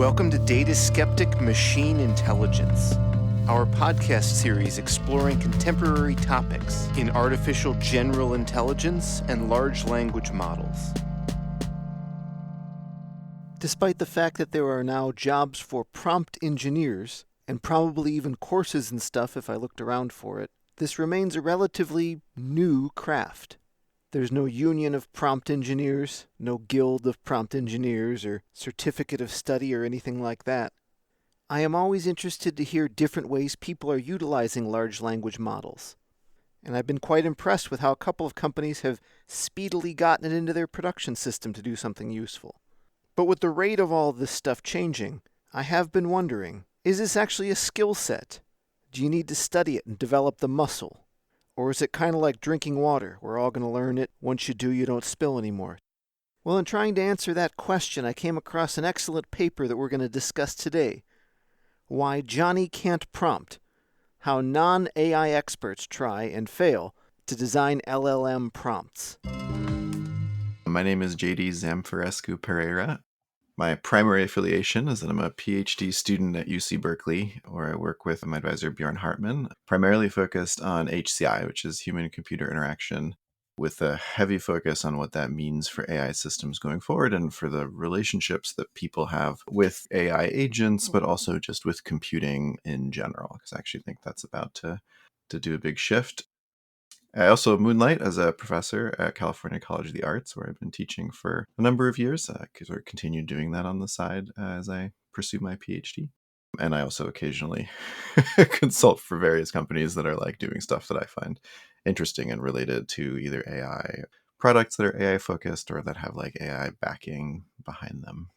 Welcome to Data Skeptic Machine Intelligence, our podcast series exploring contemporary topics in artificial general intelligence and large language models. Despite the fact that there are now jobs for prompt engineers, and probably even courses and stuff if I looked around for it, this remains a relatively new craft. There's no union of prompt engineers, no guild of prompt engineers, or certificate of study or anything like that. I am always interested to hear different ways people are utilizing large language models. And I've been quite impressed with how a couple of companies have speedily gotten it into their production system to do something useful. But with the rate of all this stuff changing, I have been wondering, is this actually a skill set? Do you need to study it and develop the muscle? Or is it kind of like drinking water? We're all going to learn it. Once you do, you don't spill anymore. Well, in trying to answer that question, I came across an excellent paper that we're going to discuss today. Why Johnny Can't Prompt. How non-AI experts try and fail to design LLM prompts. My name is Zamfirescu-Pereira. My primary affiliation is that I'm a Ph.D. student at UC Berkeley, where I work with my advisor Bjorn Hartman, primarily focused on HCI, which is human-computer interaction, with a heavy focus on what that means for AI systems going forward and for the relationships that people have with AI agents, but also just with computing in general, because I actually think that's about to do a big shift. I also moonlight as a professor at California College of the Arts, where I've been teaching for a number of years, because I continue doing that on the side as I pursue my PhD. And I also occasionally consult for various companies that are like doing stuff that I find interesting and related to either AI products that are AI focused or that have like AI backing behind them.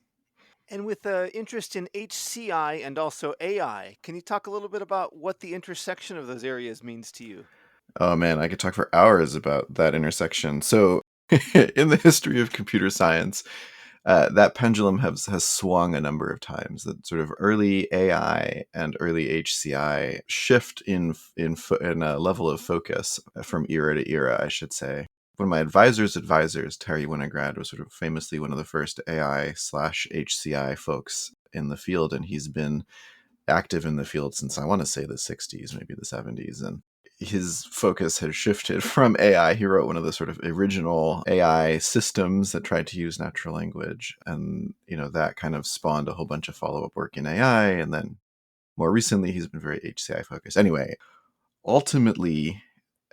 And with interest in HCI and also AI, can you talk a little bit about what the intersection of those areas means to you? Oh man, I could talk for hours about that intersection. So in the history of computer science, that pendulum has swung a number of times. That sort of early AI and early HCI shift in a level of focus from era to era, I should say. One of my advisors, Terry Winograd, was sort of famously one of the first AI/HCI folks in the field, and he's been active in the field since I want to say the 60s, maybe the 70s. And his focus has shifted from AI. He wrote one of the sort of original AI systems that tried to use natural language. And, that kind of spawned a whole bunch of follow-up work in AI. And then more recently, he's been very HCI focused. Anyway, ultimately,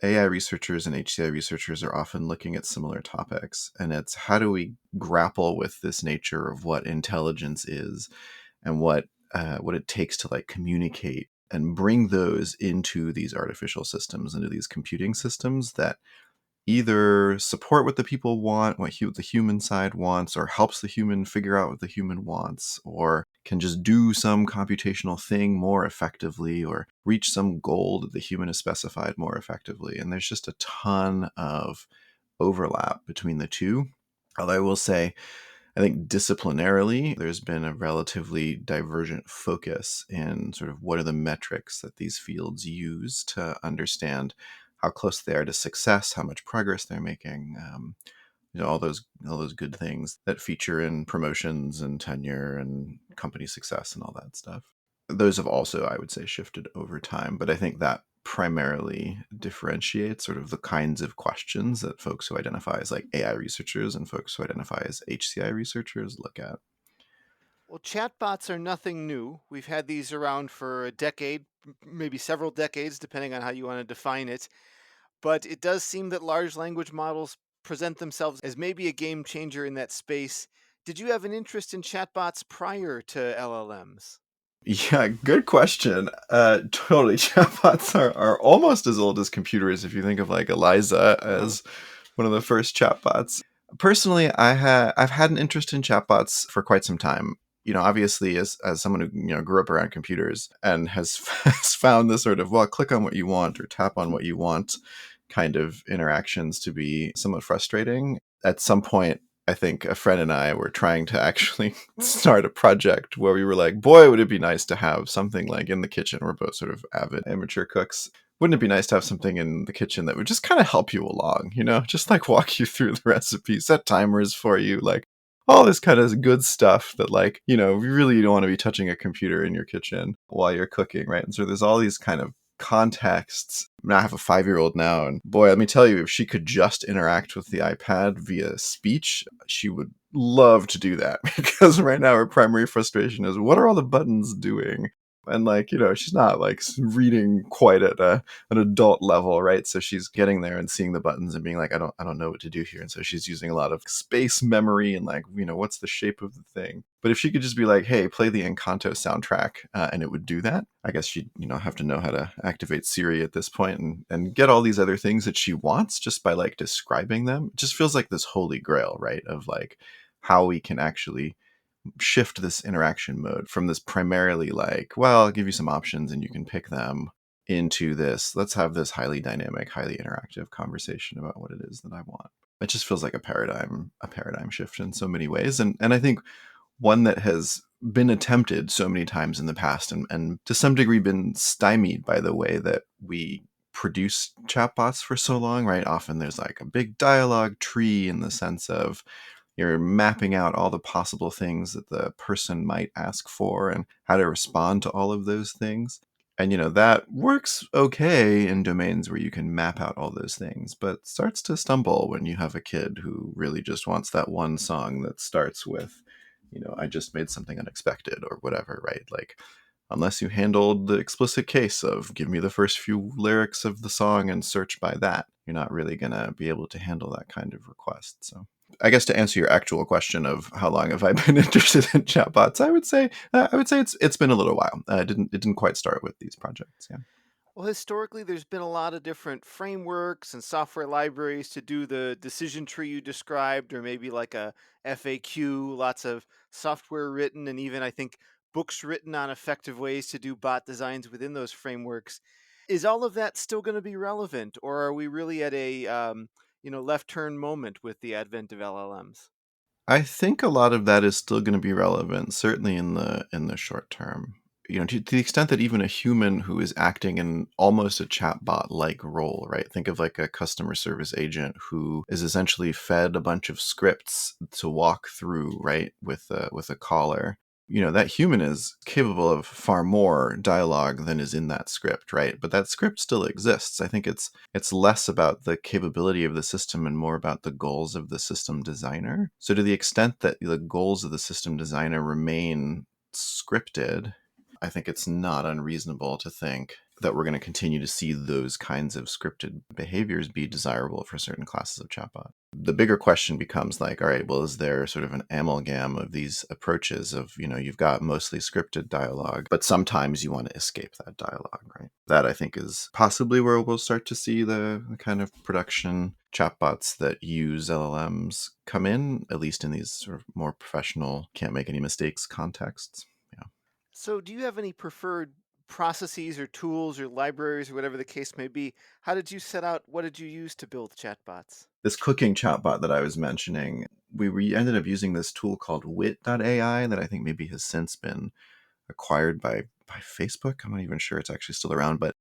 AI researchers and HCI researchers are often looking at similar topics. And it's how do we grapple with this nature of what intelligence is and what it takes to like communicate and bring those into these artificial systems, into these computing systems that either support what the people want, what the human side wants, or helps the human figure out what the human wants, or can just do some computational thing more effectively, or reach some goal that the human has specified more effectively. And there's just a ton of overlap between the two. Although I will say, I think disciplinarily, there's been a relatively divergent focus in sort of what are the metrics that these fields use to understand how close they are to success, how much progress they're making, all those good things that feature in promotions and tenure and company success and all that stuff. Those have also, I would say, shifted over time, but I think that primarily differentiates sort of the kinds of questions that folks who identify as like AI researchers and folks who identify as HCI researchers look at. Well, chatbots are nothing new. We've had these around for a decade, maybe several decades, depending on how you want to define it. But it does seem that large language models present themselves as maybe a game changer in that space. Did you have an interest in chatbots prior to LLMs? Yeah, good question. Totally. Chatbots are almost as old as computers if you think of like Eliza as one of the first chatbots. Personally, I've had an interest in chatbots for quite some time. Obviously, as someone who grew up around computers and has found this sort of click on what you want or tap on what you want kind of interactions to be somewhat frustrating. At some point, I think a friend and I were trying to actually start a project where we were like, boy, would it be nice to have something like in the kitchen. We're both sort of avid amateur cooks. Wouldn't it be nice to have something in the kitchen that would just kind of help you along, just like walk you through the recipe, set timers for you, like all this kind of good stuff that, like, you really don't want to be touching a computer in your kitchen while you're cooking, right? And so there's all these kind of contexts. I mean, I have a 5-year-old now, and boy, let me tell you, if she could just interact with the iPad via speech, she would love to do that. Because right now her primary frustration is, what are all the buttons doing? And, like, she's not like reading quite at an adult level, right? So she's getting there and seeing the buttons and being like, I don't know what to do here. And so she's using a lot of space memory and, like, what's the shape of the thing. But if she could just be like, hey, play the Encanto soundtrack, and it would do that, I guess she'd have to know how to activate Siri at this point and get all these other things that she wants just by, like, describing them. It just feels like this holy grail, right? Of, like, how we can actually shift this interaction mode from this primarily, like, well, I'll give you some options and you can pick them, into this, let's have this highly dynamic, highly interactive conversation about what it is that I want. It just feels like a paradigm shift in so many ways. And I think one that has been attempted so many times in the past, and to some degree been stymied by the way that we produce chatbots for so long, right? Often there's like a big dialogue tree in the sense of you're mapping out all the possible things that the person might ask for and how to respond to all of those things. And, that works okay in domains where you can map out all those things, but starts to stumble when you have a kid who really just wants that one song that starts with, I just made something unexpected or whatever, right? Like, unless you handled the explicit case of give me the first few lyrics of the song and search by that, you're not really going to be able to handle that kind of request. So I guess to answer your actual question of how long have I been interested in chatbots, I would say it's been a little while. It didn't quite start with these projects. Yeah. Well, historically, there's been a lot of different frameworks and software libraries to do the decision tree you described, or maybe like a FAQ, lots of software written, and even I think books written on effective ways to do bot designs within those frameworks. Is all of that still going to be relevant, or are we really at a left turn moment with the advent of LLMs? I think a lot of that is still going to be relevant, certainly in the short term. To the extent that even a human who is acting in almost a chatbot like role, right? Think of like a customer service agent who is essentially fed a bunch of scripts to walk through, right, with a caller. That human is capable of far more dialogue than is in that script, right? But that script still exists. I think it's less about the capability of the system and more about the goals of the system designer. So to the extent that the goals of the system designer remain scripted, I think it's not unreasonable to think that we're going to continue to see those kinds of scripted behaviors be desirable for certain classes of chatbot. The bigger question becomes like, all right, well, is there sort of an amalgam of these approaches of, you've got mostly scripted dialogue, but sometimes you want to escape that dialogue, right? That I think is possibly where we'll start to see the kind of production chatbots that use LLMs come in, at least in these sort of more professional, can't make any mistakes contexts. Yeah. So, do you have any preferred processes or tools or libraries or whatever the case may be? How did you set out? What did you use to build chatbots? This cooking chatbot that I was mentioning, we ended up using this tool called wit.ai that I think maybe has since been acquired by Facebook. I'm not even sure it's actually still around, but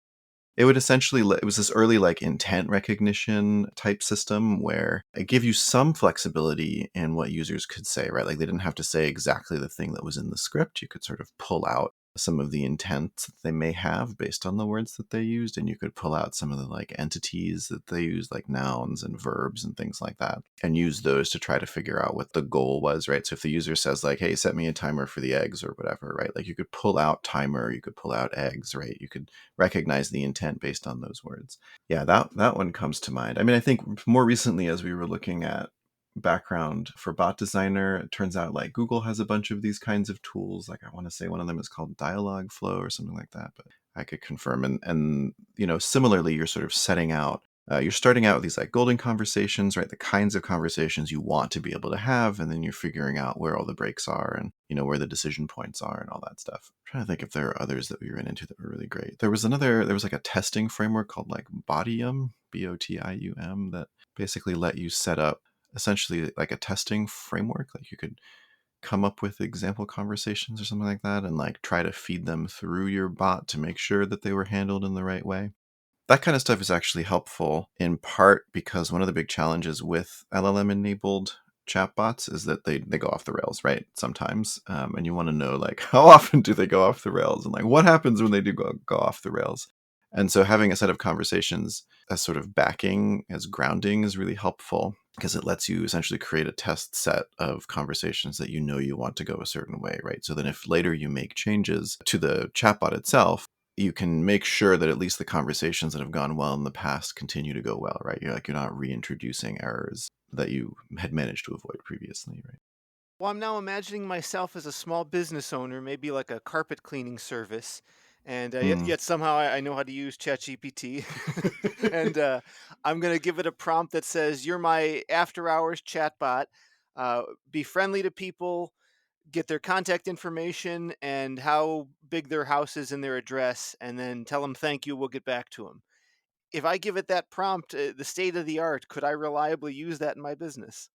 it would essentially, it was this early like intent recognition type system where it gave you some flexibility in what users could say, right? Like they didn't have to say exactly the thing that was in the script. You could sort of pull out some of the intent that they may have based on the words that they used, and you could pull out some of the like entities that they use, like nouns and verbs and things like that, and use those to try to figure out what the goal was, right? So if the user says like, hey, set me a timer for the eggs or whatever, right? Like you could pull out timer, you could pull out eggs, right? You could recognize the intent based on those words. Yeah, that one comes to mind. I mean, I think more recently as we were looking at background for BotDesigner, it turns out like Google has a bunch of these kinds of tools. Like I want to say one of them is called Dialogflow or something like that, but I could confirm. And similarly, you're sort of setting out you're starting out with these like golden conversations, right? The kinds of conversations you want to be able to have, and then you're figuring out where all the breaks are and where the decision points are and all that stuff. I'm trying to think if there are others that we ran into that were really great. There was like a testing framework called like Botium, Botium, that basically let you set up essentially like a testing framework. Like you could come up with example conversations or something like that and like try to feed them through your bot to make sure that they were handled in the right way. That kind of stuff is actually helpful in part because one of the big challenges with LLM enabled chatbots is that they go off the rails, right? Sometimes. And you want to know, like, how often do they go off the rails? And, like, what happens when they do go off the rails? And so having a set of conversations as sort of backing, as grounding, is really helpful because it lets you essentially create a test set of conversations that you know you want to go a certain way, right? So then if later you make changes to the chatbot itself, you can make sure that at least the conversations that have gone well in the past continue to go well, right? You're not reintroducing errors that you had managed to avoid previously, right? Well, I'm now imagining myself as a small business owner, maybe like a carpet cleaning service, and Mm. yet somehow I know how to use ChatGPT, and I'm gonna give it a prompt that says, "You're my after-hours chatbot. Be friendly to people, get their contact information and how big their house is and their address, and then tell them thank you. We'll get back to them." If I give it that prompt, the state of the art, could I reliably use that in my business?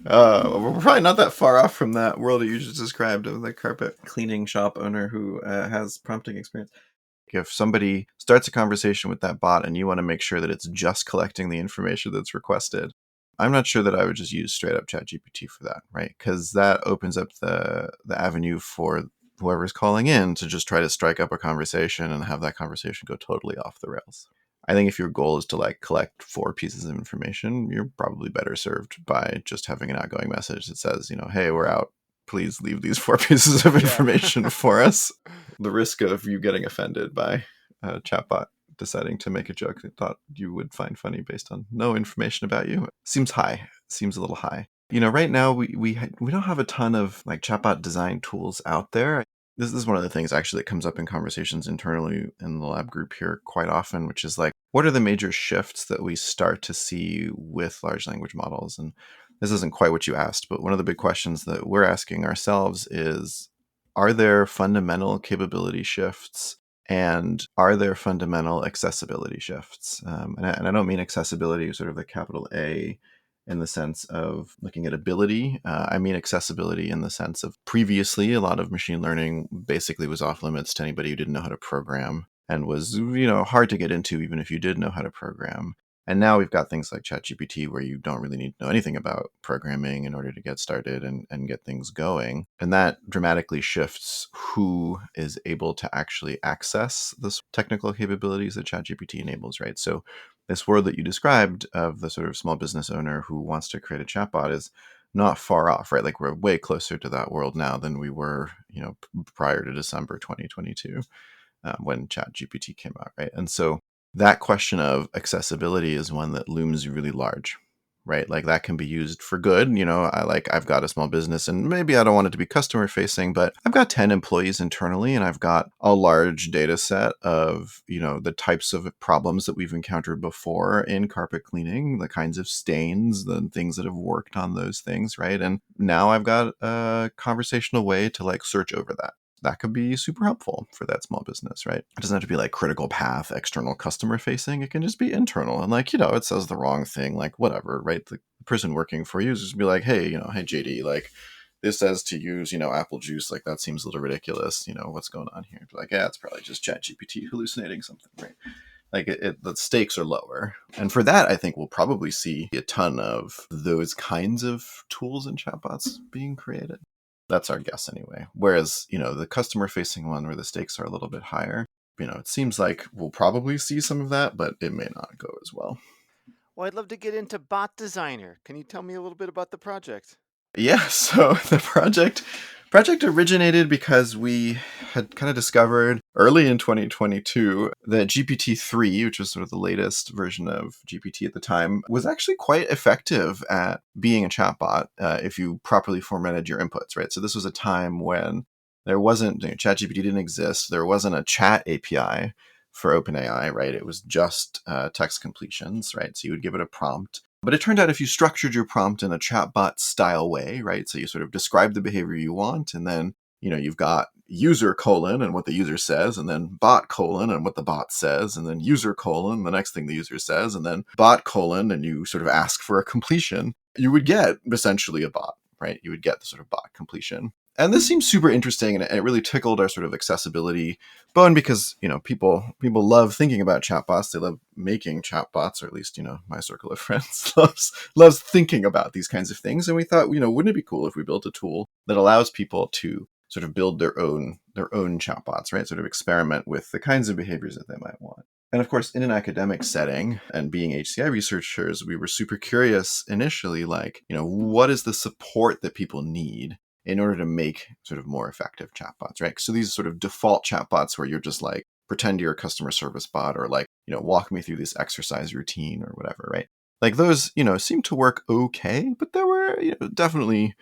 We're probably not that far off from that world that you just described of the carpet cleaning shop owner who has prompting experience. If somebody starts a conversation with that bot and you want to make sure that it's just collecting the information that's requested, I'm not sure that I would just use straight up ChatGPT for that, right? Because that opens up the avenue for whoever's calling in to just try to strike up a conversation and have that conversation go totally off the rails. I think if your goal is to like collect 4 pieces of information, you're probably better served by just having an outgoing message that says, hey, we're out. Please leave these 4 pieces of Yeah. information for us. The risk of you getting offended by a chatbot deciding to make a joke that thought you would find funny based on no information about you seems high. Seems a little high. Right now we don't have a ton of like chatbot design tools out there. This is one of the things actually that comes up in conversations internally in the lab group here quite often, which is like, what are the major shifts that we start to see with large language models? And this isn't quite what you asked, but one of the big questions that we're asking ourselves is, are there fundamental capability shifts and are there fundamental accessibility shifts? And I don't mean accessibility sort of the capital A in the sense of looking at ability. I mean accessibility in the sense of previously a lot of machine learning basically was off limits to anybody who didn't know how to program and was hard to get into even if you did know how to program. And now we've got things like ChatGPT where you don't really need to know anything about programming in order to get started and get things going. And that dramatically shifts who is able to actually access the technical capabilities that ChatGPT enables, right? So this world that you described of the sort of small business owner who wants to create a chatbot is not far off, right? Like we're way closer to that world now than we were, prior to December 2022 when ChatGPT came out, right? And so that question of accessibility is one that looms really large, right? Like that can be used for good. I've got a small business and maybe I don't want it to be customer facing, but I've got 10 employees internally and I've got a large data set of, the types of problems that we've encountered before in carpet cleaning, the kinds of stains, the things that have worked on those things, right? And now I've got a conversational way to like search over that. That could be super helpful for that small business, right? It doesn't have to be like critical path, external customer facing. It can just be internal. And like, it says the wrong thing, like whatever, right? The person working for you is just be like, hey, hey, JD, like this says to use, apple juice. Like that seems a little ridiculous. What's going on here? Be like, yeah, it's probably just ChatGPT hallucinating something, right? Like the stakes are lower. And for that, I think we'll probably see a ton of those kinds of tools and chatbots being created. That's our guess anyway. Whereas, the customer facing one where the stakes are a little bit higher, it seems like we'll probably see some of that, but it may not go as well. Well, I'd love to get into BotDesigner. Can you tell me a little bit about the project? Yeah, so the project originated because we had kind of discovered early in 2022 that GPT-3, which was sort of the latest version of GPT at the time, was actually quite effective at being a chatbot if you properly formatted your inputs, right? So this was a time when there wasn't, ChatGPT didn't exist. There wasn't a chat API for OpenAI, right? It was just text completions, right? So you would give it a prompt. But it turned out if you structured your prompt in a chatbot style way, right? So you sort of describe the behavior you want, and then, you've got user colon and what the user says, and then bot colon and what the bot says, and then user colon, the next thing the user says, and then bot colon, and you sort of ask for a completion, you would get essentially a bot, right? You would get the sort of bot completion. And this seems super interesting, and it really tickled our sort of accessibility bone because, people love thinking about chatbots. They love making chatbots, or at least, my circle of friends loves thinking about these kinds of things. And we thought, wouldn't it be cool if we built a tool that allows people to sort of build their own chatbots, right? Sort of experiment with the kinds of behaviors that they might want. And of course, in an academic setting and being HCI researchers, we were super curious initially, like, what is the support that people need in order to make sort of more effective chatbots, right? So these sort of default chatbots where you're just like, pretend you're a customer service bot, or like, walk me through this exercise routine or whatever, right? Like those, seem to work okay, but there were, definitely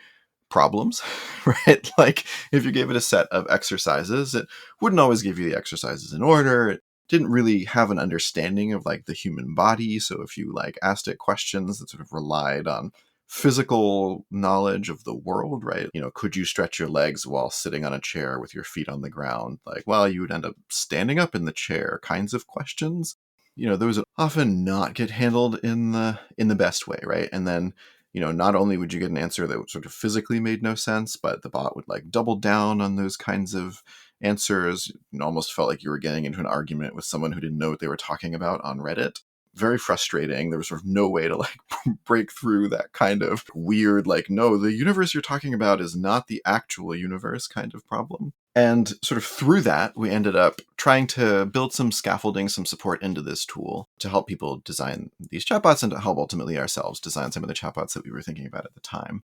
problems, right? Like if you gave it a set of exercises, it wouldn't always give you the exercises in order. It didn't really have an understanding of like the human body. So if you like asked it questions that sort of relied on physical knowledge of the world, right? Could you stretch your legs while sitting on a chair with your feet on the ground? Like, well, you would end up standing up in the chair kinds of questions. Those would often not get handled in the best way, right? And then not only would you get an answer that sort of physically made no sense, but the bot would like double down on those kinds of answers. It almost felt like you were getting into an argument with someone who didn't know what they were talking about on Reddit. Very frustrating. There was sort of no way to like break through that kind of weird, like, no, the universe you're talking about is not the actual universe kind of problem. And sort of through that, we ended up trying to build some scaffolding, some support into this tool to help people design these chatbots and to help ultimately ourselves design some of the chatbots that we were thinking about at the time.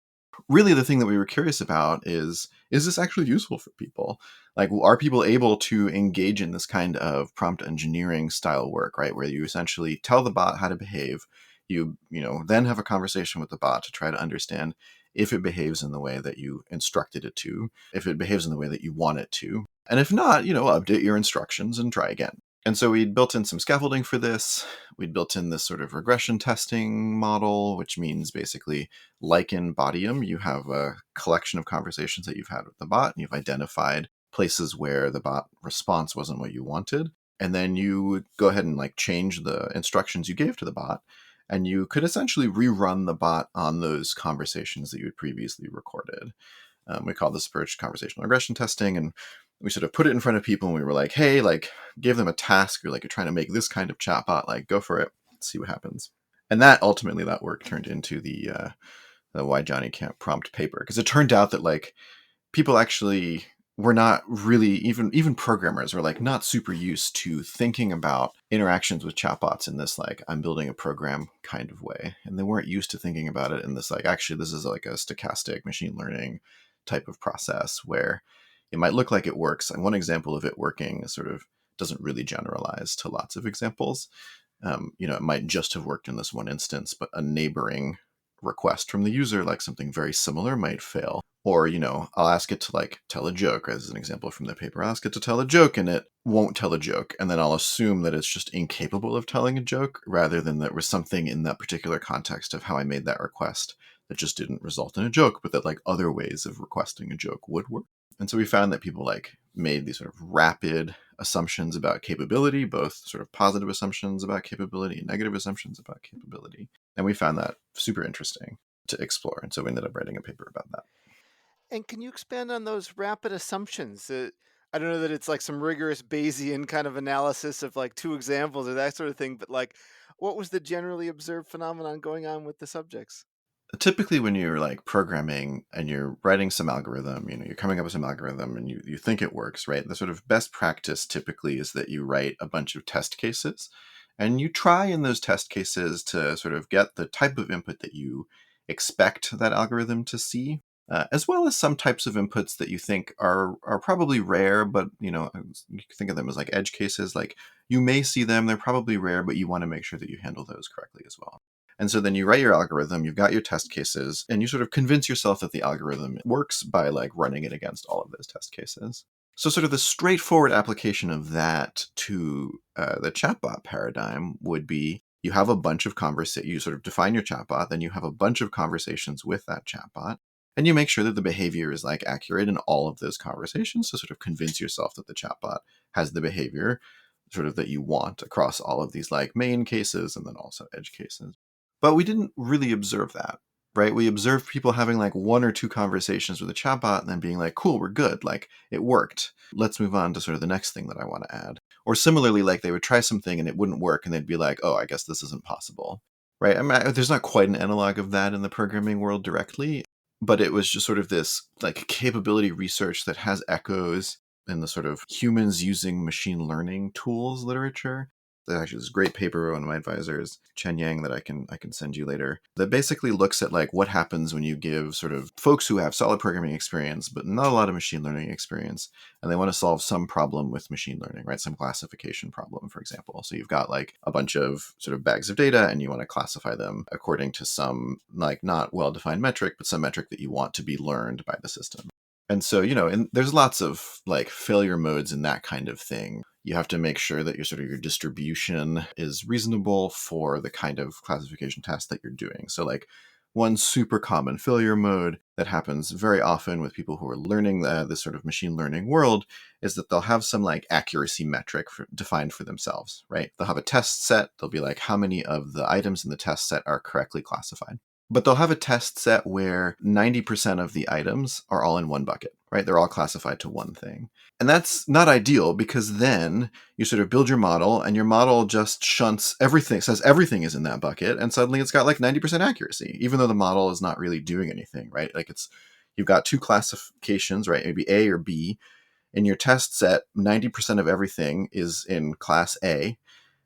Really, the thing that we were curious about is this actually useful for people? Like, are people able to engage in this kind of prompt engineering style work, right? Where you essentially tell the bot how to behave. Then have a conversation with the bot to try to understand if it behaves in the way that you instructed it to, if it behaves in the way that you want it to. And if not, update your instructions and try again. And so we'd built in some scaffolding for this. We'd built in this sort of regression testing model, which means basically, like in Bodium, you have a collection of conversations that you've had with the bot, and you've identified places where the bot response wasn't what you wanted. And then you would go ahead and like change the instructions you gave to the bot. And you could essentially rerun the bot on those conversations that you had previously recorded. We call this approach conversational regression testing. And we sort of put it in front of people, and we were like, hey, like, give them a task. You're like, you're trying to make this kind of chatbot, like, go for it, see what happens. And that ultimately, that work turned into the Why Johnny Can't Prompt paper, because it turned out that like people actually were not really, even programmers were like not super used to thinking about interactions with chatbots in this like, I'm building a program kind of way. And they weren't used to thinking about it in this like, actually this is like a stochastic machine learning type of process where it might look like it works. And one example of it working sort of doesn't really generalize to lots of examples. It might just have worked in this one instance, but a neighboring request from the user, like something very similar, might fail. Or, I'll ask it to like tell a joke, as an example from the paper. I'll ask it to tell a joke and it won't tell a joke. And then I'll assume that it's just incapable of telling a joke, rather than there was something in that particular context of how I made that request that just didn't result in a joke, but that like other ways of requesting a joke would work. And so we found that people like made these sort of rapid assumptions about capability, both sort of positive assumptions about capability and negative assumptions about capability. And we found that super interesting to explore. And so we ended up writing a paper about that. And can you expand on those rapid assumptions? I don't know that it's like some rigorous Bayesian kind of analysis of like two examples or that sort of thing, but like, what was the generally observed phenomenon going on with the subjects? Typically when you're like programming and you're writing some algorithm, you're coming up with some algorithm and you think it works, right? The sort of best practice typically is that you write a bunch of test cases and you try in those test cases to sort of get the type of input that you expect that algorithm to see, as well as some types of inputs that you think are probably rare, but you can think of them as like edge cases. Like you may see them, they're probably rare, but you want to make sure that you handle those correctly as well. And so then you write your algorithm, you've got your test cases, and you sort of convince yourself that the algorithm works by like running it against all of those test cases. So sort of the straightforward application of that to the chatbot paradigm would be, you have a bunch of you sort of define your chatbot, then you have a bunch of conversations with that chatbot, and you make sure that the behavior is like accurate in all of those conversations to sort of convince yourself that the chatbot has the behavior sort of that you want across all of these like main cases and then also edge cases. But we didn't really observe that, right? We observe people having like one or two conversations with a chatbot and then being like, cool, we're good. Like it worked. Let's move on to sort of the next thing that I want to add. Or similarly, like they would try something and it wouldn't work and they'd be like, oh, I guess this isn't possible, right? I mean, there's not quite an analog of that in the programming world directly, but it was just sort of this like capability research that has echoes in the sort of humans using machine learning tools literature. There's actually this great paper by one of my advisors, Chen Yang, that I can send you later, that basically looks at like what happens when you give sort of folks who have solid programming experience but not a lot of machine learning experience, and they want to solve some problem with machine learning, right? Some classification problem, for example. So you've got like a bunch of sort of bags of data and you want to classify them according to some like not well-defined metric, but some metric that you want to be learned by the system. And so, and there's lots of like failure modes in that kind of thing. You have to make sure that your distribution is reasonable for the kind of classification task that you're doing. So like one super common failure mode that happens very often with people who are learning this sort of machine learning world is that they'll have some like accuracy metric defined for themselves, right? They'll have a test set. They'll be like, how many of the items in the test set are correctly classified? But they'll have a test set where 90% of the items are all in one bucket, right? They're all classified to one thing. And that's not ideal because then you sort of build your model and your model just shunts everything, says everything is in that bucket. And suddenly it's got like 90% accuracy, even though the model is not really doing anything, right? Like you've got two classifications, right? Maybe A or B. In your test set, 90% of everything is in class A.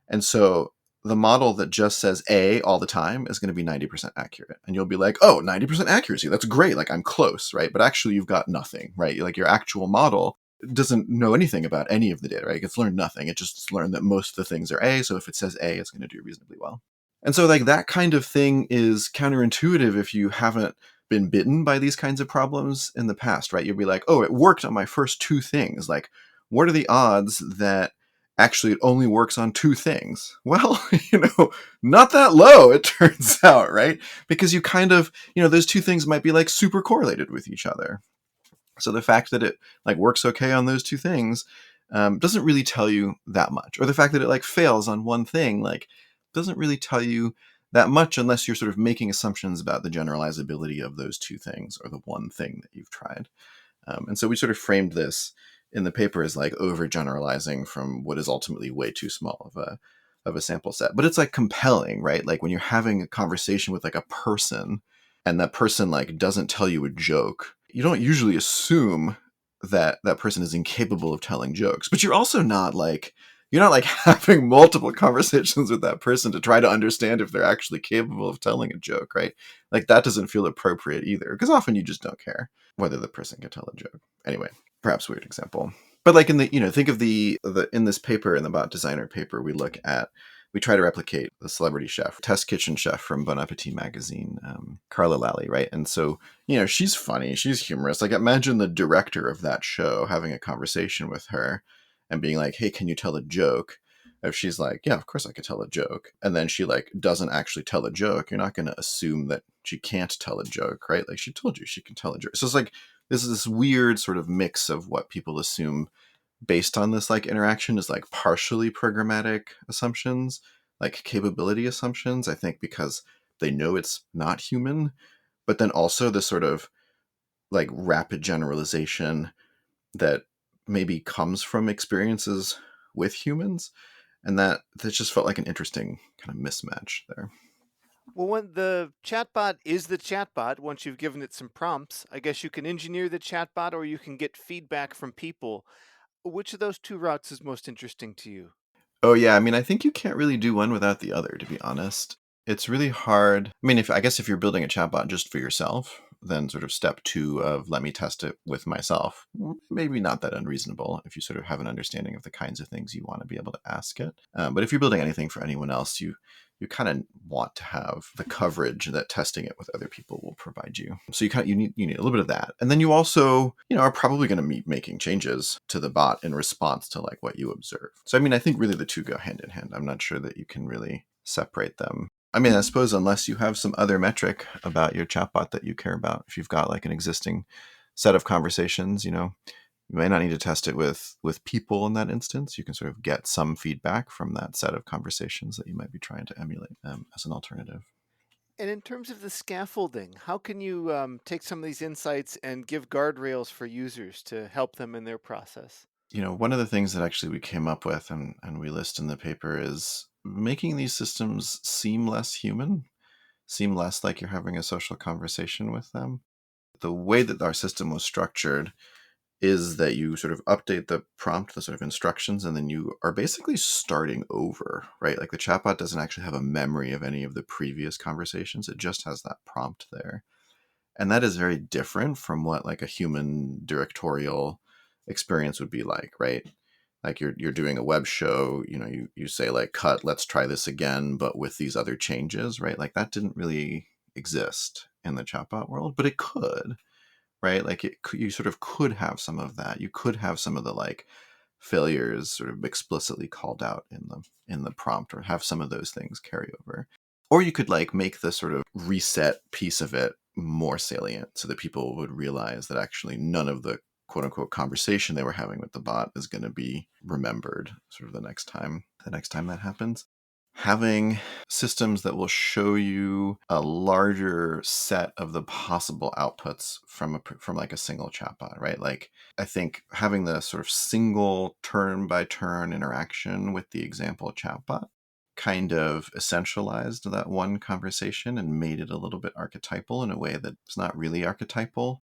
And so the model that just says A all the time is going to be 90% accurate. And you'll be like, oh, 90% accuracy. That's great. Like I'm close, right? But actually you've got nothing, right? Like your actual model doesn't know anything about any of the data, right? It's learned nothing. It just learned that most of the things are A. So if it says A, it's going to do reasonably well. And so like that kind of thing is counterintuitive if you haven't been bitten by these kinds of problems in the past, right? You'll be like, oh, it worked on my first two things. Like, what are the odds that actually it only works on two things? Well, not that low, it turns out, right? Because you kind of, those two things might be like super correlated with each other. So the fact that it like works okay on those two things doesn't really tell you that much. Or the fact that it like fails on one thing, like doesn't really tell you that much unless you're sort of making assumptions about the generalizability of those two things or the one thing that you've tried. And so we sort of framed this in the paper as like overgeneralizing from what is ultimately way too small of a sample set. But it's like compelling, right? Like when you're having a conversation with like a person and that person like doesn't tell you a joke, you don't usually assume that that person is incapable of telling jokes. But you're also not like having multiple conversations with that person to try to understand if they're actually capable of telling a joke, right? Like that doesn't feel appropriate either, because often you just don't care whether the person can tell a joke. Anyway, perhaps weird example. But like in the, think of the in this paper, in the BotDesigner paper, we try to replicate the celebrity chef, test kitchen chef from Bon Appetit magazine, Carla Lally, right? And so, she's funny, she's humorous. Like imagine the director of that show having a conversation with her and being like, hey, can you tell a joke? If she's like, yeah, of course I could tell a joke. And then she like doesn't actually tell a joke, you're not going to assume that she can't tell a joke, right? Like she told you she can tell a joke. So it's like, this is this weird sort of mix of what people assume based on this like interaction is like partially programmatic assumptions, like capability assumptions, I think because they know it's not human, but then also the sort of like rapid generalization that maybe comes from experiences with humans. And that just felt like an interesting kind of mismatch there. Well, when the chatbot is the chatbot, once you've given it some prompts, I guess you can engineer the chatbot or you can get feedback from people. Which of those two routes is most interesting to you? Oh yeah, I mean, I think you can't really do one without the other, to be honest. It's really hard. I mean, if you're building a chatbot just for yourself, then sort of step two of let me test it with myself, maybe not that unreasonable if you sort of have an understanding of the kinds of things you want to be able to ask it. But if you're building anything for anyone else, you kind of want to have the coverage that testing it with other people will provide you. So you need a little bit of that, and then you also are probably going to be making changes to the bot in response to like what you observe. So I mean, I think really the two go hand in hand. I'm not sure that you can really separate them. I mean, I suppose unless you have some other metric about your chatbot that you care about, if you've got like an existing set of conversations, you may not need to test it with people in that instance. You can sort of get some feedback from that set of conversations that you might be trying to emulate as an alternative. And in terms of the scaffolding, how can you take some of these insights and give guardrails for users to help them in their process? One of the things that actually we came up with and we list in the paper is making these systems seem less human, seem less like you're having a social conversation with them. The way that our system was structured is that you sort of update the prompt, the sort of instructions, and then you are basically starting over, right? Like the chatbot doesn't actually have a memory of any of the previous conversations. It just has that prompt there. And that is very different from what like a human directorial experience would be like, right? Like you're doing a web show, you say like cut, let's try this again, but with these other changes, right? Like that didn't really exist in the chatbot world, but it could, right? Like you sort of could have some of that. You could have some of the like failures sort of explicitly called out in the prompt, or have some of those things carry over. Or you could like make the sort of reset piece of it more salient so that people would realize that actually none of the quote unquote conversation they were having with the bot is going to be remembered sort of the next time that happens. Having systems that will show you a larger set of the possible outputs from like a single chatbot, right? Like I think having the sort of single turn by turn interaction with the example chatbot kind of essentialized that one conversation and made it a little bit archetypal in a way that's not really archetypal.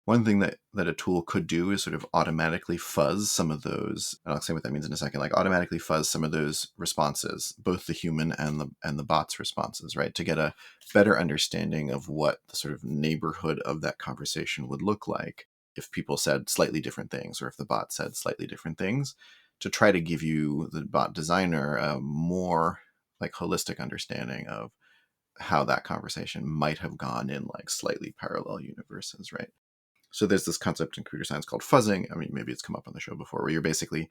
One thing that a tool could do is sort of automatically fuzz some of those, and I'll say what that means in a second, like automatically fuzz some of those responses, both the human and the bot's responses, right? To get a better understanding of what the sort of neighborhood of that conversation would look like if people said slightly different things, or if the bot said slightly different things, to try to give you, the bot designer, a more like holistic understanding of how that conversation might have gone in like slightly parallel universes, right? So there's this concept in computer science called fuzzing. I mean, maybe it's come up on the show before, where you're basically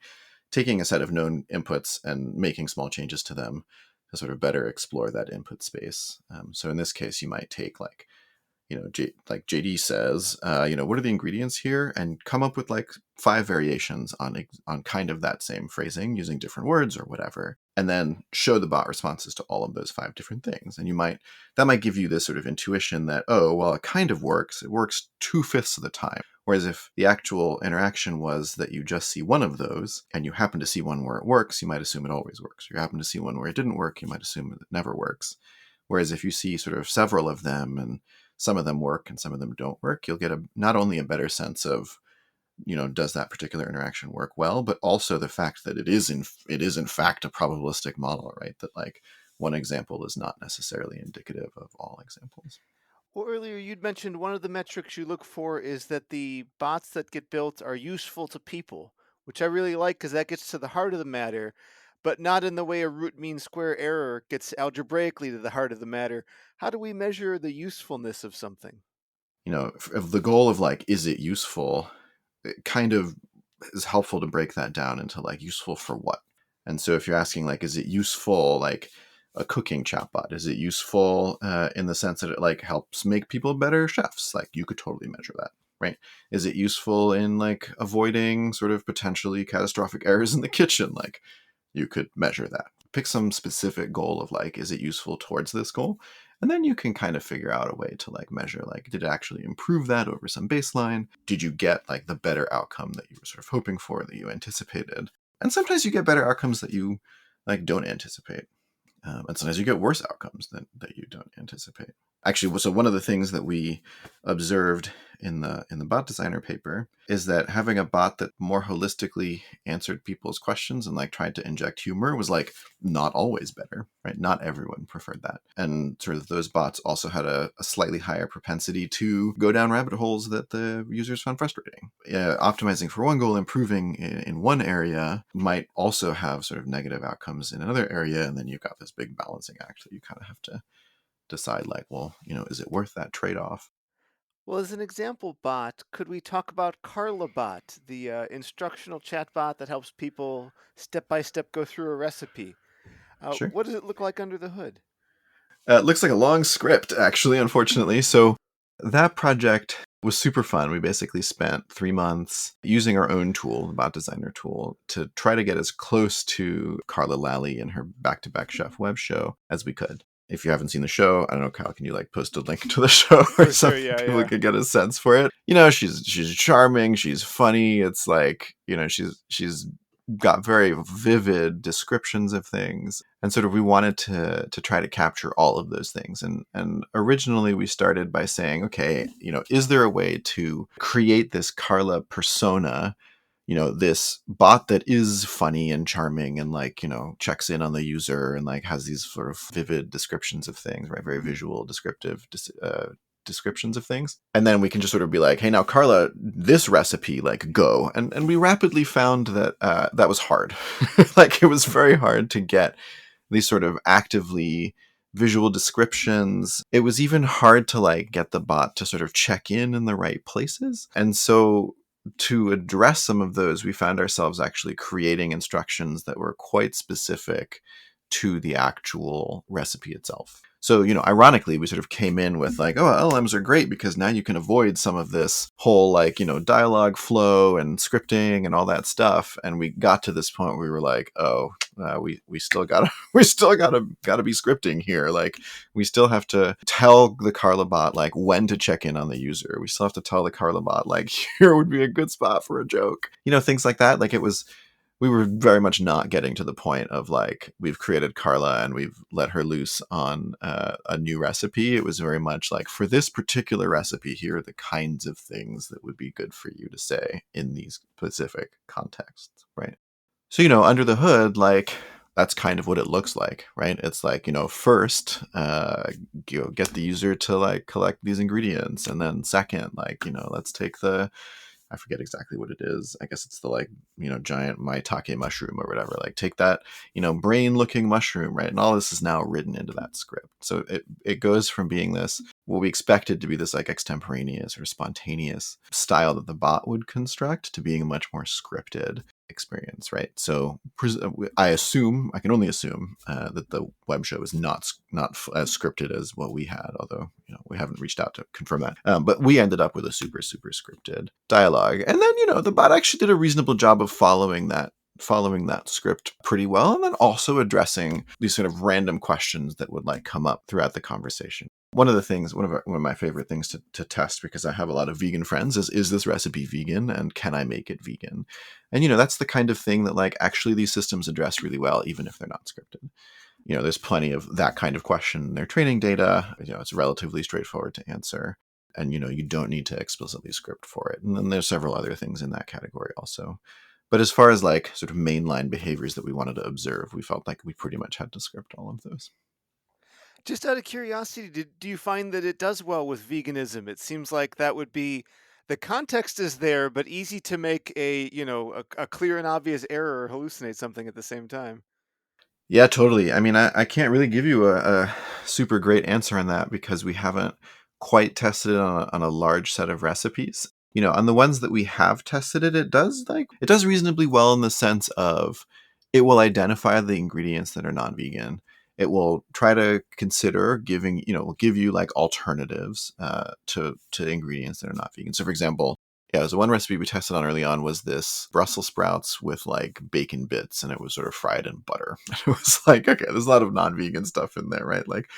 taking a set of known inputs and making small changes to them to sort of better explore that input space. So in this case, you might take like, like JD says, what are the ingredients here, and come up with like 5 variations on kind of that same phrasing using different words or whatever, and then show the bot responses to all of those 5 different things. And that might give you this sort of intuition that, oh, well, it kind of works. It works 2/5 of the time. Whereas if the actual interaction was that you just see one of those and you happen to see one where it works, you might assume it always works. You happen to see one where it didn't work, you might assume it never works. Whereas if you see sort of several of them and some of them work and some of them don't work, you'll get not only a better sense of, does that particular interaction work well, but also the fact that it is in fact a probabilistic model, right? That like one example is not necessarily indicative of all examples. Well, earlier you'd mentioned one of the metrics you look for is that the bots that get built are useful to people, which I really like because that gets to the heart of the matter, but not in the way a root mean square error gets algebraically to the heart of the matter. How do we measure the usefulness of something? If the goal of like, is it useful, it kind of is helpful to break that down into like useful for what. And so if you're asking like, is it useful, like a cooking chatbot, is it useful in the sense that it like helps make people better chefs? Like you could totally measure that, right? Is it useful in like avoiding sort of potentially catastrophic errors in the kitchen? Like you could measure that. Pick some specific goal of like, is it useful towards this goal? And then you can kind of figure out a way to like measure, like, did it actually improve that over some baseline? Did you get like the better outcome that you were sort of hoping for, that you anticipated? And sometimes you get better outcomes that you like don't anticipate. And sometimes you get worse outcomes that you don't anticipate. Actually, so one of the things that we observed in the bot designer paper is that having a bot that more holistically answered people's questions and like tried to inject humor was like not always better, right? Not everyone preferred that. And sort of those bots also had a slightly higher propensity to go down rabbit holes that the users found frustrating. Optimizing for one goal, improving in one area might also have sort of negative outcomes in another area. And then you've got this big balancing act that you kind of have to decide like, well, is it worth that trade-off? Well, as an example bot, could we talk about CarlaBot, the instructional chatbot that helps people step by step go through a recipe? Sure. What does it look like under the hood? It looks like a long script, actually, unfortunately. So that project was super fun. We basically spent 3 months using our own tool, the BotDesigner tool, to try to get as close to Carla Lally and her back-to-back chef web show as we could. If you haven't seen the show, I don't know, Kyle, can you like post a link to the show or For sure, something? yeah, People yeah. can get a sense for it. You know, she's charming, she's funny. It's like, you know, she's got very vivid descriptions of things. And sort of we wanted to try to capture all of those things. And originally we started by saying, okay, you know, is there a way to create this Carla persona, you know, this bot that is funny and charming and like, you know, checks in on the user and like has these sort of vivid descriptions of things, right? Very visual, descriptive descriptions of things. And then we can just sort of be like, hey, now Carla, this recipe, like go. And we rapidly found that that was hard. Like it was very hard to get these sort of actively visual descriptions. It was even hard to like get the bot to sort of check in the right places. And so to address some of those, we found ourselves actually creating instructions that were quite specific to the actual recipe itself. So, you know, ironically, we sort of came in with like, oh, LLMs are great because now you can avoid some of this whole like, you know, dialogue flow and scripting and all that stuff. And we got to this point where we were like, oh, we still gotta gotta be scripting here. Like we still have to tell the Carla bot like when to check in on the user. We still have to tell the Carla bot like here would be a good spot for a joke. You know, things like that. Like it was, we were very much not getting to the point of like we've created Carla and we've let her loose on a new recipe. It was very much like for this particular recipe, here are the kinds of things that would be good for you to say in these specific contexts, right? So, you know, under the hood, like that's kind of what it looks like, right? It's like, you know, first, you know, get the user to like collect these ingredients. And then second, like, you know, let's take the, I forget exactly what it is. I guess it's the like, you know, giant maitake mushroom or whatever. Like take that, you know, brain looking mushroom, right? And all this is now written into that script. So it goes from being this, what we expected to be this like extemporaneous or spontaneous style that the bot would construct to being a much more scripted experience, right? So I assume, I can only assume that the web show is not as scripted as what we had, although, you know, we haven't reached out to confirm that. But we ended up with a super scripted dialogue, and then, you know, the bot actually did a reasonable job of following that script pretty well, and then also addressing these sort of random questions that would like come up throughout the conversation. One of the things, one of my favorite things to test, because I have a lot of vegan friends, is this recipe vegan and can I make it vegan? And, you know, that's the kind of thing that like actually these systems address really well, even if they're not scripted. You know, there's plenty of that kind of question in their training data. You know, it's relatively straightforward to answer. And, you know, you don't need to explicitly script for it. And then there's several other things in that category also. But as far as like sort of mainline behaviors that we wanted to observe, we felt like we pretty much had to script all of those. Just out of curiosity, do you find that it does well with veganism? It seems like that would be the context is there, but easy to make a, you know, a clear and obvious error or hallucinate something at the same time. Yeah, totally. I mean, I can't really give you a super great answer on that because we haven't quite tested it on a large set of recipes. You know, on the ones that we have tested it, it does reasonably well in the sense of it will identify the ingredients that are non-vegan. It will try to consider giving, you know, will give you like alternatives to ingredients that are not vegan. So, for example, yeah, so one recipe we tested on early on was this Brussels sprouts with like bacon bits, and it was sort of fried in butter. It was like, okay, there's a lot of non-vegan stuff in there, right? Like,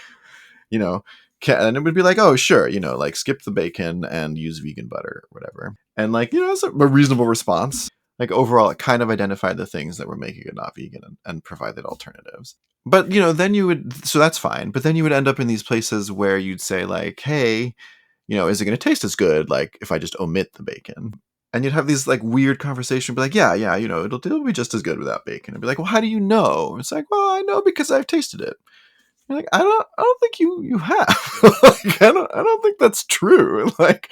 you know, and it would be like, oh, sure, you know, like skip the bacon and use vegan butter or whatever. And like, you know, it's a reasonable response. Like overall, it kind of identified the things that were making it not vegan and provided alternatives. But, you know, then you would, so that's fine. But then you would end up in these places where you'd say like, hey, you know, is it going to taste as good like if I just omit the bacon? And you'd have these like weird conversations, be like, yeah, you know, it'll be just as good without bacon. And be like, well, how do you know? It's like, well, I know because I've tasted it. You're like, I don't think you have. Like, I don't think that's true. Like,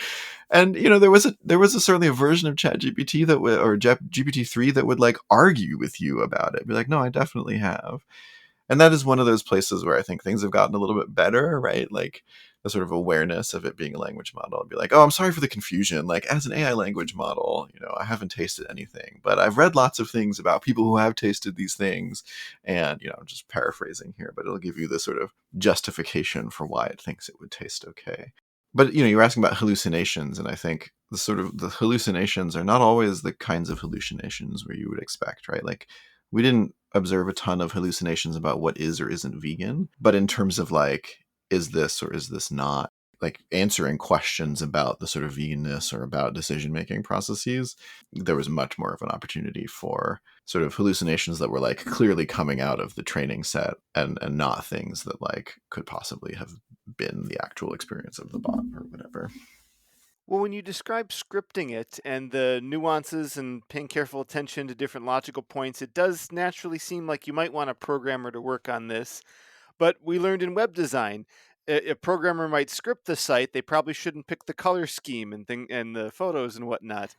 and you know, there was certainly a version of ChatGPT that would, or GPT-3 that would like argue with you about it. Be like, no, I definitely have. And that is one of those places where I think things have gotten a little bit better, right? Like the sort of awareness of it being a language model. I'd be like, oh, I'm sorry for the confusion. Like as an AI language model, you know, I haven't tasted anything, but I've read lots of things about people who have tasted these things. And, you know, I'm just paraphrasing here, but it'll give you the sort of justification for why it thinks it would taste okay. But, you know, you're asking about hallucinations, and I think the hallucinations are not always the kinds of hallucinations where you would expect, right? Like we didn't observe a ton of hallucinations about what is or isn't vegan. But in terms of like, is this or is this not? Like answering questions about the sort of veganness or about decision-making processes, there was much more of an opportunity for sort of hallucinations that were like clearly coming out of the training set and not things that like could possibly have been the actual experience of the bot or whatever. Well, when you describe scripting it and the nuances and paying careful attention to different logical points, it does naturally seem like you might want a programmer to work on this. But we learned in web design, a programmer might script the site. They probably shouldn't pick the color scheme and the photos and whatnot.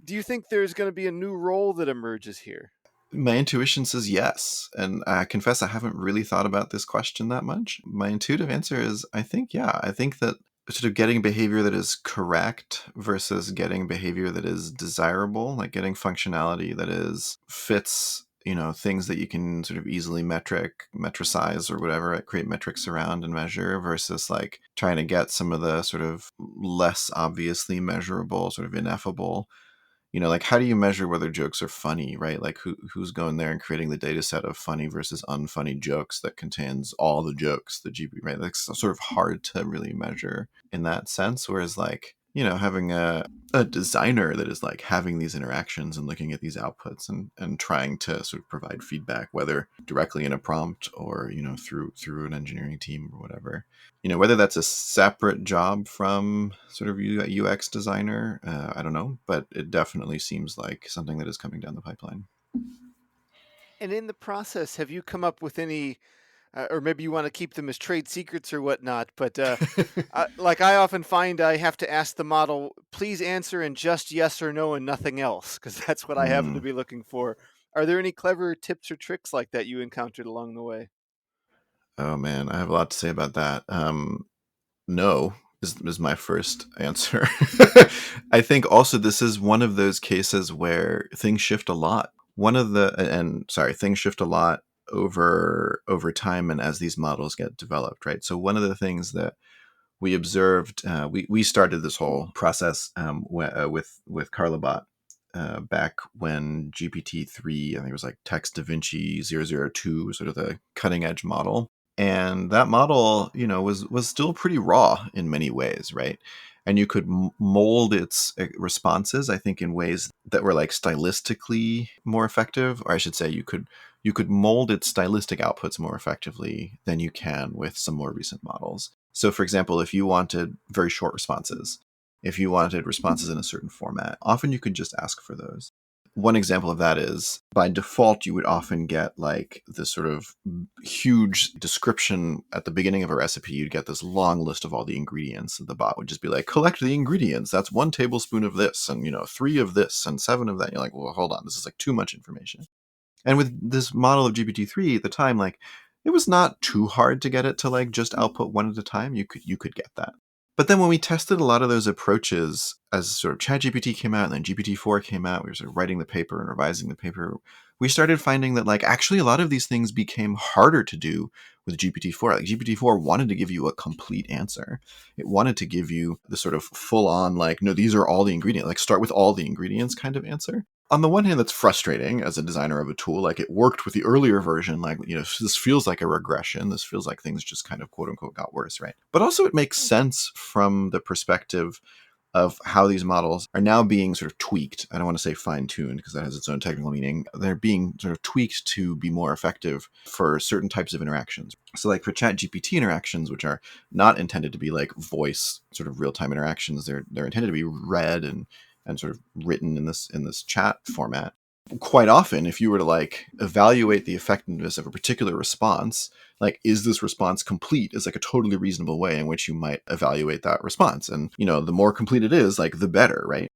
Do you think there's going to be a new role that emerges here? My intuition says yes. And I confess I haven't really thought about this question that much. My intuitive answer is I think, yeah, I think that sort of getting behavior that is correct versus getting behavior that is desirable, like getting functionality that is fits, you know, things that you can sort of easily metricize or whatever, right? Create metrics around and measure versus like trying to get some of the sort of less obviously measurable, sort of ineffable, you know, like how do you measure whether jokes are funny, right? Like who's going there and creating the data set of funny versus unfunny jokes that contains all the jokes, the GP, right? That's sort of hard to really measure in that sense. Whereas like, you know, having a designer that is like having these interactions and looking at these outputs and trying to sort of provide feedback, whether directly in a prompt or, you know, through an engineering team or whatever, you know, whether that's a separate job from sort of UX designer, I don't know, but it definitely seems like something that is coming down the pipeline. And in the process, have you come up with any, or maybe you want to keep them as trade secrets or whatnot, but like I often find I have to ask the model, please answer in just yes or no and nothing else, because that's what I happen to Mm. be looking for. Are there any clever tips or tricks like that you encountered along the way? Oh man, I have a lot to say about that. No is my first answer. I think also this is one of those cases where things shift a lot. One of the and sorry, things shift a lot over time and as these models get developed, right? So one of the things that we observed, we started this whole process with Carlabot back when GPT-3, I think it was like Text DaVinci 002, sort of the cutting edge model. And that model, you know, was still pretty raw in many ways, right? And you could mold its responses, I think, in ways that were like stylistically more effective, or I should say, you could mold its stylistic outputs more effectively than you can with some more recent models. So, for example, if you wanted very short responses, if you wanted responses in a certain format, often you could just ask for those. One example of that is by default, you would often get like this sort of huge description at the beginning of a recipe. You'd get this long list of all the ingredients. And the bot would just be like, collect the ingredients. That's 1 tablespoon of this, and, you know, 3 of this, and 7 of that. You're like, well, hold on. This is like too much information. And with this model of GPT-3 at the time, like it was not too hard to get it to like just output one at a time. You could get that. But then when we tested a lot of those approaches as sort of ChatGPT came out and then GPT-4 came out, we were sort of writing the paper and revising the paper. We started finding that like actually a lot of these things became harder to do with GPT-4. Like GPT-4 wanted to give you a complete answer. It wanted to give you the sort of full on like, no, these are all the ingredients, like start with all the ingredients kind of answer. On the one hand, that's frustrating as a designer of a tool. Like it worked with the earlier version. Like, you know, this feels like a regression. This feels like things just kind of quote unquote got worse, right? But also it makes sense from the perspective of how these models are now being sort of tweaked. I don't want to say fine tuned because that has its own technical meaning. They're being sort of tweaked to be more effective for certain types of interactions. So like for chat GPT interactions, which are not intended to be like voice sort of real-time interactions, they're intended to be read and sort of written in this chat format. Quite often, if you were to like evaluate the effectiveness of a particular response, like is this response complete is like a totally reasonable way in which you might evaluate that response. And, you know, the more complete it is, like the better, right?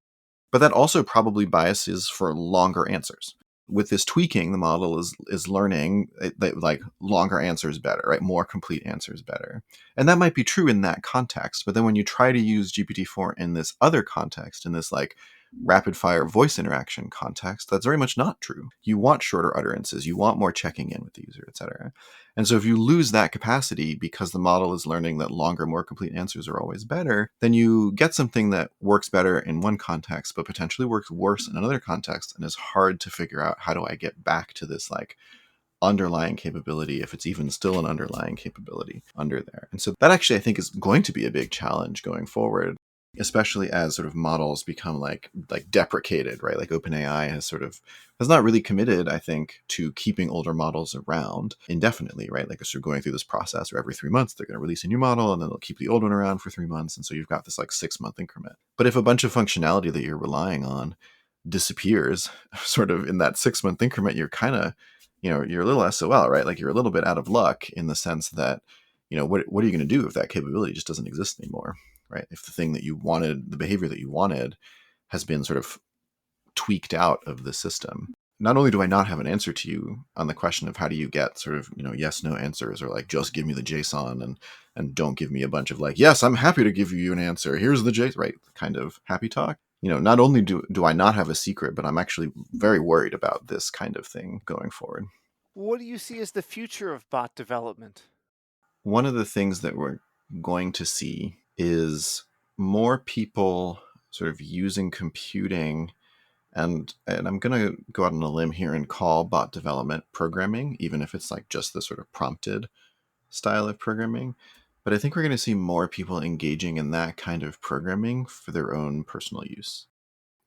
But that also probably biases for longer answers. With this tweaking, the model is learning that like longer answers better, right? More complete answers better. And that might be true in that context. But then when you try to use GPT-4 in this other context, in this like rapid fire voice interaction context, that's very much not true. You want shorter utterances, you want more checking in with the user, etc. And so if you lose that capacity because the model is learning that longer, more complete answers are always better, then you get something that works better in one context, but potentially works worse in another context and is hard to figure out how do I get back to this like underlying capability, if it's even still an underlying capability under there. And so that actually, I think, is going to be a big challenge going forward, especially as sort of models become like deprecated, right? Like OpenAI has not really committed, I think, to keeping older models around indefinitely, right? Like, so going through this process where every 3 months they're going to release a new model and then they'll keep the old one around for 3 months. And so you've got this like 6 month increment. But if a bunch of functionality that you're relying on disappears sort of in that 6 month increment, you're kind of, you're a little SOL, right? Like, you're a little bit out of luck in the sense that, what are you going to do if that capability just doesn't exist anymore, right? If the thing that you wanted, the behavior that you wanted, has been sort of tweaked out of the system. Not only do I not have an answer to you on the question of how do you get sort of, yes, no answers, or like just give me the JSON and don't give me a bunch of like, yes, I'm happy to give you an answer. Here's the JSON, right? Kind of happy talk. Not only do I not have a secret, but I'm actually very worried about this kind of thing going forward. What do you see as the future of bot development? One of the things that we're going to see is more people sort of using computing, and I'm going to go out on a limb here and call bot development programming, even if it's like just the sort of prompted style of programming. But I think we're going to see more people engaging in that kind of programming for their own personal use.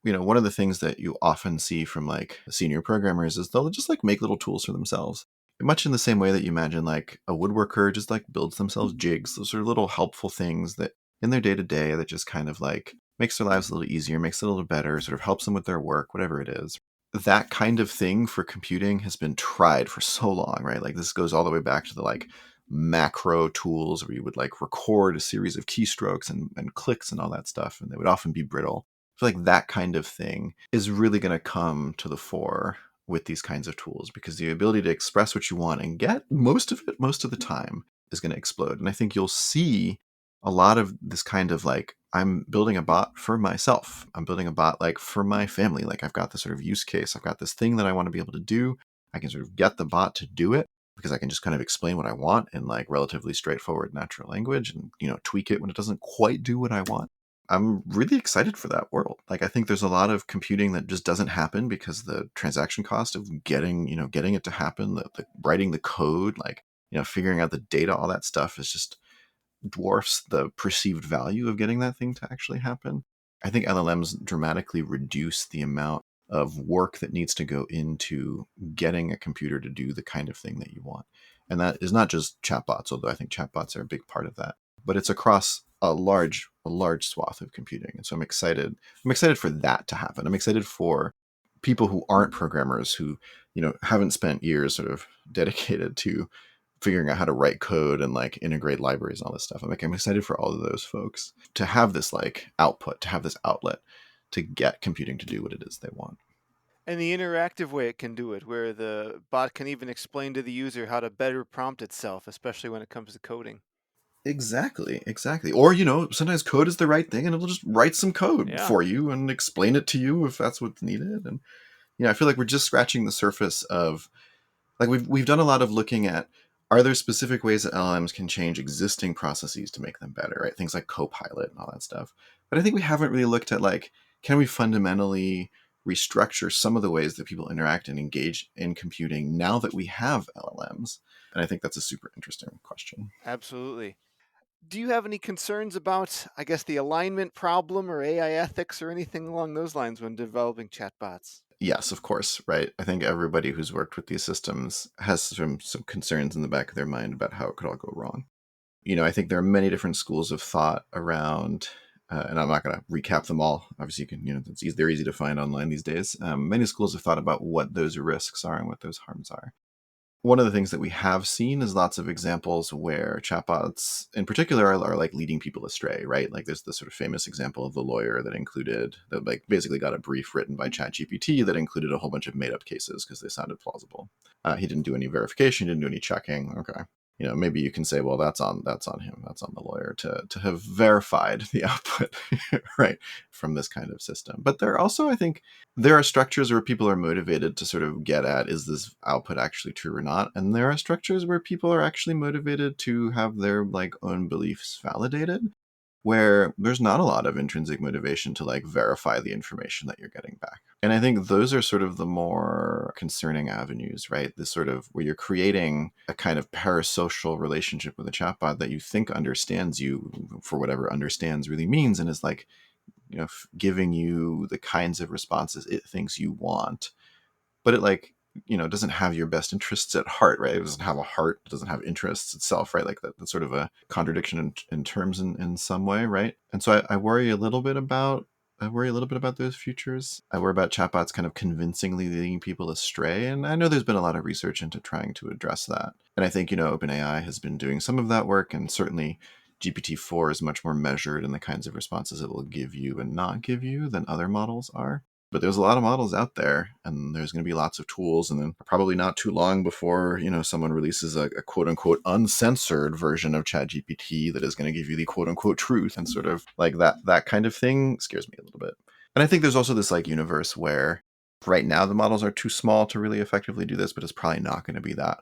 One of the things that you often see from like senior programmers is they'll just like make little tools for themselves. Much in the same way that you imagine like a woodworker just like builds themselves jigs, those are little helpful things that in their day to day that just kind of like makes their lives a little easier, makes it a little better, sort of helps them with their work, whatever it is. That kind of thing for computing has been tried for so long, right? Like, this goes all the way back to the like macro tools where you would like record a series of keystrokes and clicks and all that stuff, and they would often be brittle. I feel like that kind of thing is really going to come to the fore with these kinds of tools, because the ability to express what you want and get most of it most of the time is going to explode. And I think you'll see a lot of this kind of like, I'm building a bot for myself. I'm building a bot like for my family. Like, I've got this sort of use case. I've got this thing that I want to be able to do. I can sort of get the bot to do it because I can just kind of explain what I want in like relatively straightforward natural language and, tweak it when it doesn't quite do what I want. I'm really excited for that world. Like, I think there's a lot of computing that just doesn't happen because the transaction cost of getting it to happen, the writing the code, like, figuring out the data, all that stuff is just dwarfs the perceived value of getting that thing to actually happen. I think LLMs dramatically reduce the amount of work that needs to go into getting a computer to do the kind of thing that you want. And that is not just chatbots, although I think chatbots are a big part of that, but it's across a large swath of computing. And so I'm excited for that to happen. I'm excited for people who aren't programmers, who, haven't spent years sort of dedicated to figuring out how to write code and like integrate libraries and all this stuff. I'm excited for all of those folks to have this like output, to have this outlet to get computing to do what it is they want. And the interactive way it can do it, where the bot can even explain to the user how to better prompt itself, especially when it comes to coding. Exactly. Or, sometimes code is the right thing and it'll just write some code Yeah. for you and explain it to you if that's what's needed. And, I feel like we're just scratching the surface of, like, we've done a lot of looking at, are there specific ways that LLMs can change existing processes to make them better, right? Things like Copilot and all that stuff. But I think we haven't really looked at, like, can we fundamentally restructure some of the ways that people interact and engage in computing now that we have LLMs? And I think that's a super interesting question. Absolutely. Do you have any concerns about, I guess, the alignment problem or AI ethics or anything along those lines when developing chatbots? Yes, of course, right? I think everybody who's worked with these systems has some concerns in the back of their mind about how it could all go wrong. I think there are many different schools of thought around, and I'm not going to recap them all. Obviously, you can, they're easy to find online these days. Many schools have thought about what those risks are and what those harms are. One of the things that we have seen is lots of examples where chatbots in particular are like leading people astray, right? Like, there's the sort of famous example of the lawyer that like basically got a brief written by ChatGPT that included a whole bunch of made up cases because they sounded plausible. He didn't do any verification, didn't do any checking. Okay. Maybe you can say, well, that's on him, that's on the lawyer to have verified the output, right, from this kind of system. But there are also, I think, there are structures where people are motivated to sort of get at, is this output actually true or not? And there are structures where people are actually motivated to have their like own beliefs validated. where there's not a lot of intrinsic motivation to like verify the information that you're getting back. And I think those are sort of the more concerning avenues, right? This sort of where you're creating a kind of parasocial relationship with a chatbot that you think understands you for whatever understands really means, and is like, giving you the kinds of responses it thinks you want, but it like, doesn't have your best interests at heart, right? It doesn't have a heart, it doesn't have interests itself, right? Like that's sort of a contradiction in terms in some way, right? And so I worry a little bit about those futures. I worry about chatbots kind of convincingly leading people astray. And I know there's been a lot of research into trying to address that. And I think, OpenAI has been doing some of that work, and certainly GPT-4 is much more measured in the kinds of responses it will give you and not give you than other models are. But there's a lot of models out there, and there's going to be lots of tools, and then probably not too long before someone releases a quote unquote uncensored version of ChatGPT that is going to give you the quote unquote truth, and sort of like that kind of thing scares me a little bit. And I think there's also this like universe where right now the models are too small to really effectively do this, but it's probably not going to be that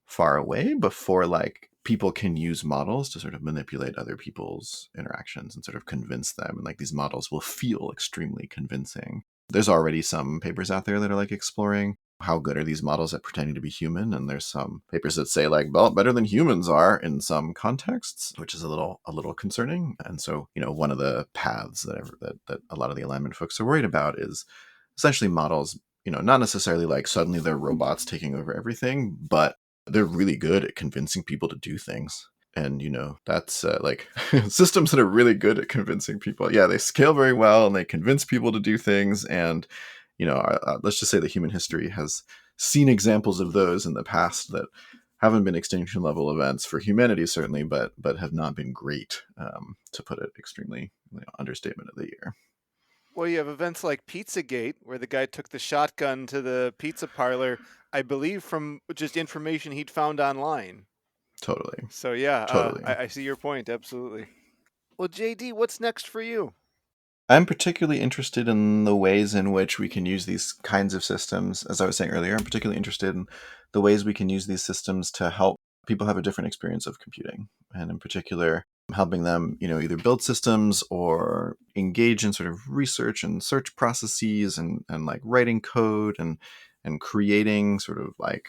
far away before like people can use models to sort of manipulate other people's interactions and sort of convince them, and like these models will feel extremely convincing. There's already some papers out there that are like exploring how good are these models at pretending to be human, and there's some papers that say like, well, better than humans are in some contexts, which is a little concerning. And so one of the paths that a lot of the alignment folks are worried about is essentially models, not necessarily like suddenly they're robots taking over everything, but they're really good at convincing people to do things. And that's like systems that are really good at convincing people, yeah, they scale very well and they convince people to do things. And let's just say that human history has seen examples of those in the past that haven't been extinction level events for humanity, certainly, but have not been great, to put it extremely, understatement of the year. Well, you have events like Pizzagate, where the guy took the shotgun to the pizza parlor, I believe, from just information he'd found online. Totally. So yeah, Totally. I see your point, absolutely. Well, JD, what's next for you? I'm particularly interested in the ways in which we can use these kinds of systems. As I was saying earlier, I'm particularly interested in the ways we can use these systems to help people have a different experience of computing. And in particular, helping them, either build systems or engage in sort of research and search processes, and like writing code and creating sort of like,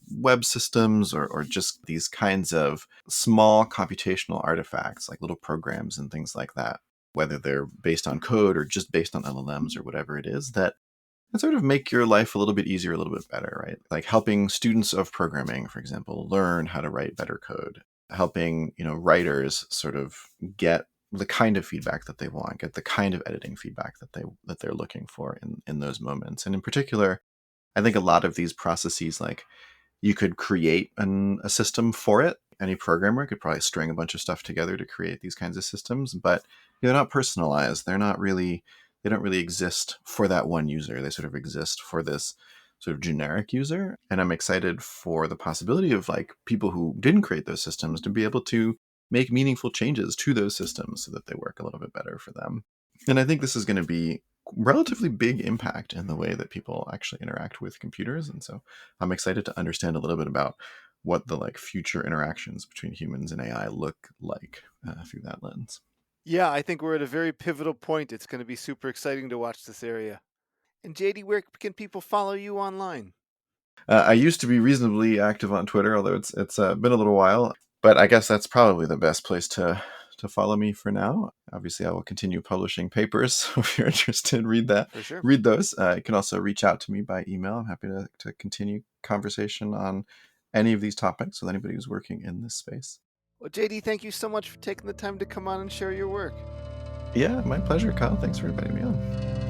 web systems, or just these kinds of small computational artifacts, like little programs and things like that, whether they're based on code or just based on LLMs or whatever it is, that sort of make your life a little bit easier, a little bit better, right? Like helping students of programming, for example, learn how to write better code, helping, writers sort of get the kind of feedback that they want, get the kind of editing feedback that they're looking for in those moments. And in particular, I think a lot of these processes, like you could create a system for it. Any programmer could probably string a bunch of stuff together to create these kinds of systems, but they're not personalized. They don't really exist for that one user. They sort of exist for this sort of generic user. And I'm excited for the possibility of like people who didn't create those systems to be able to make meaningful changes to those systems so that they work a little bit better for them. And I think this is going to be relatively big impact in the way that people actually interact with computers. And so I'm excited to understand a little bit about what the like future interactions between humans and AI look like, through that lens. Yeah, I think we're at a very pivotal point. It's going to be super exciting to watch this area. And JD, where can people follow you online? I used to be reasonably active on Twitter, although it's been a little while. But I guess that's probably the best place to follow me for now. Obviously, I will continue publishing papers. So if you're interested, For sure. read those. You can also reach out to me by email. I'm happy to continue conversation on any of these topics with anybody who's working in this space. Well, JD, thank you so much for taking the time to come on and share your work. Yeah, my pleasure, Kyle. Thanks for inviting me on.